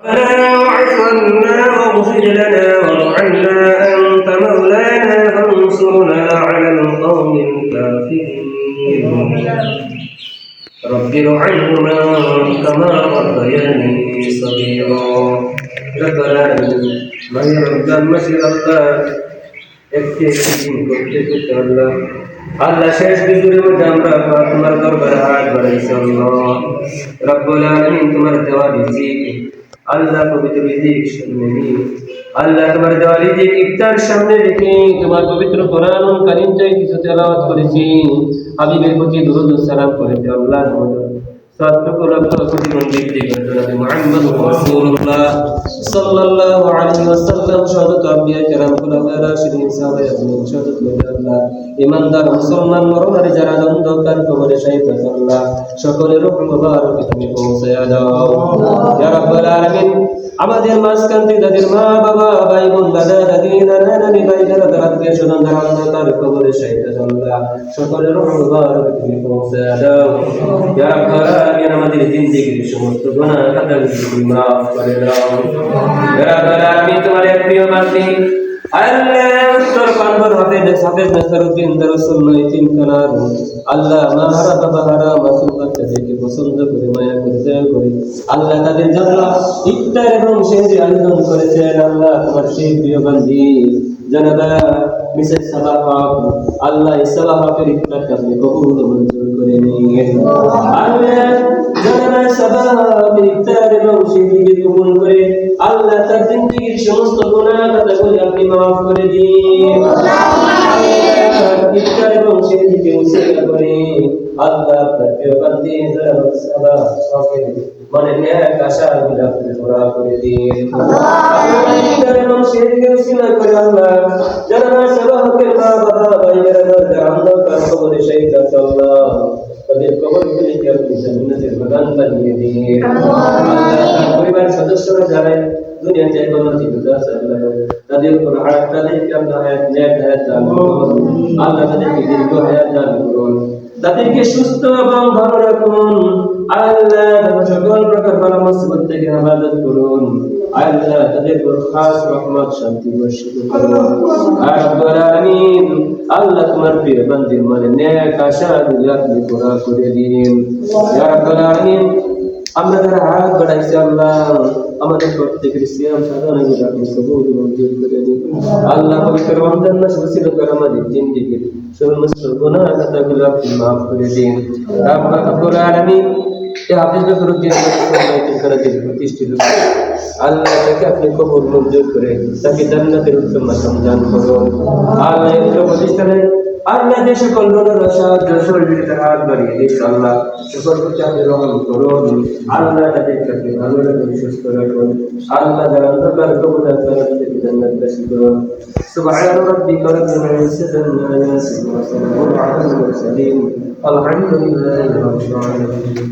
واعف عنا واغفر لنا وارحمنا أنت مولانا فانصرنا على القوم الكافرين رب ارحمهما كما ربياني صغيرا ربنا ما يرد المسجد الله একটি দিন করতে করতে আল্লাহ শেষ বিজুরের মধ্যে আমরা তোমার দরবারে হাত বাড়াইছি আল্লাহ রব্বুল আলামিন তোমার দেওয়া রিজিক আল্লাহ পবিত্র রিজিক সামনে নিয়ে আল্লাহ তোমার দেওয়া রিজিক ইফতার সামনে রেখে তোমার পবিত্র কোরআনুল কারীম চাই কিছু তেলাওয়াত করেছি হাবিবের প্রতি দুরূদ ও সালাম করেছি আল্লাহ সাদকুল কোটি মন্দির থেকে মুহাম্মদ রাসূলুল্লাহ সাল্লাল্লাহু আলাইহি ওয়াসাল্লাম শাহাদাত আম্বিয়া کرام কুলাফায়ে রাশিদিন সাহাবায়ে আজমাইন শাহাদাত আল্লাহ ইমানদার মুসলমান নরনারী যারা অন্ধকার কবরে শায়িত আল্লাহ সকলের রূহ মুবারক তুমি পৌঁছায়া দাও ইয়া রাব্বুল আলামিন আমাদের মাঝখান থেকে যাদের মা বাবা ভাই বোন দাদা দাদি নানা নানি ভাই যারা আত্মীয় স্বজন যারা অন্ধকার কবরে শায়িত আল্লাহ সকলের রূহ মুবারক তুমি পৌঁছায়া দাও ইয়া রাব্বুল আলামিন আমাদের জিন্দেগির সমস্ত গুনাহ খাতাগুলো তুমি maaf করে দাও ইয়া রাব্বুল আলামিন তোমার প্রিয় বান্দী আল্লাহ উত্তর পান্বর হাফেজ নাসরউদ্দিন দারুসুন্নাহ তিনখানার আল্লাহ মাহারা বাবা হারা মাসুম বাচ্চাদেরকে পছন্দ করে মায়া করে দয়া করে আল্লাহ তাদের জন্য ইফতার এবং সেহরি আয়োজন করেছেন আল্লাহ তোমার সেই প্রিয় বান্দী জানাদা মিসেস সালাহ আল্লাহ সালাহের ইফতারকে আপনি কবুল ও মঞ্জুর করে নিন আল্লাহ জানাদা সালাহের ইফতার এবং সেহরিকে কবুল করে আল্লাহ তার জিন্দেগীর সমস্ত গুনাহ খাতাগুলো আপনি maaf করে দিন ইফতার এবং সেহরিকে উসিলা করে আল্লাহ আপনার প্রিয় বান্দী জানাদা সালাহের মানে নেক আশাগুলো আপনি পুরা করে দিন ইফতার এবং সেহরিকে উসিলা করে আল্লাহ জানাদা সালাহের মা বাবা ভাইয়েরা যারা অন্ধকার কবরে শায়িত আছে আল্লাহ তাদের কবরগুলিকে আপনি জান্নাতের বাগান বানিয়ে দিন আল্লাহ তার পরিবার সদস্যরা যারা দুনিয়াতে কোনো জীবিত আছে আল্লাহ তাদের উপর তাদেরকে আল্লাহ নেক হায়াত দান করুন আল্লাহ তাদেরকে দীর্ঘ হায়াত দান করুন তাদেরকে সুস্থ এবং ভালো রাখুন আল্লাহ সকল প্রকার বালা মুসিবত থেকে হেফাজত করুন আল্লাহ তাদের উপর খাস রহমত শান্তি বর্ষিত করুন আর রব্বুল আলামিন আল্লাহ তোমার প্রিয় বান্দির মনে নেক আশাগুলো আপনি পুরা করে দিন ইয়া রব্বুল আলামিন আমরা যারা হাত বাড়াইছি আল্লাহ আমাদের প্রত্যেকের সিয়াম সাধনাগুলো আপনি কবুল মঞ্জুর করে দিন আল্লাহ পবিত্র রমজান মাস ওসিলা করে আমাদের জিন্দেগির সমস্ত গুনাহ খাতাগুলো আপনি maaf করে দিন রব্বুল আলামিন এই হাফেজ নাসরউদ্দিন প্রতিষ্ঠিত আল্লাহ তাকে আপনি কবুল মঞ্জুর করে তাকে জান্নাতের উত্তম মাকাম দান করুন আল্লাহ এই প্রতিষ্ঠানে আল্লাহ যে সকল লোকের সাহায্য সহযোগিতা হাত বাড়িয়ে দিয়েছে আল্লাহ সকল প্রতি আপনি রহম করুন আল্লাহ তাদেরকে আপনি ভালো রাখুন সুস্থ রাখুন আল্লাহ যারা অন্ধকার কবরে তাদের থেকে জান্নাত নসিব করুন সুবহান রাব্বিকা রাব্বিল ইজ্জাতি আম্মা ইয়াসিফুন ওয়া সালামুন আলাল মুরসালিন আলহামদুলিল্লাহি রাব্বিল আলামিন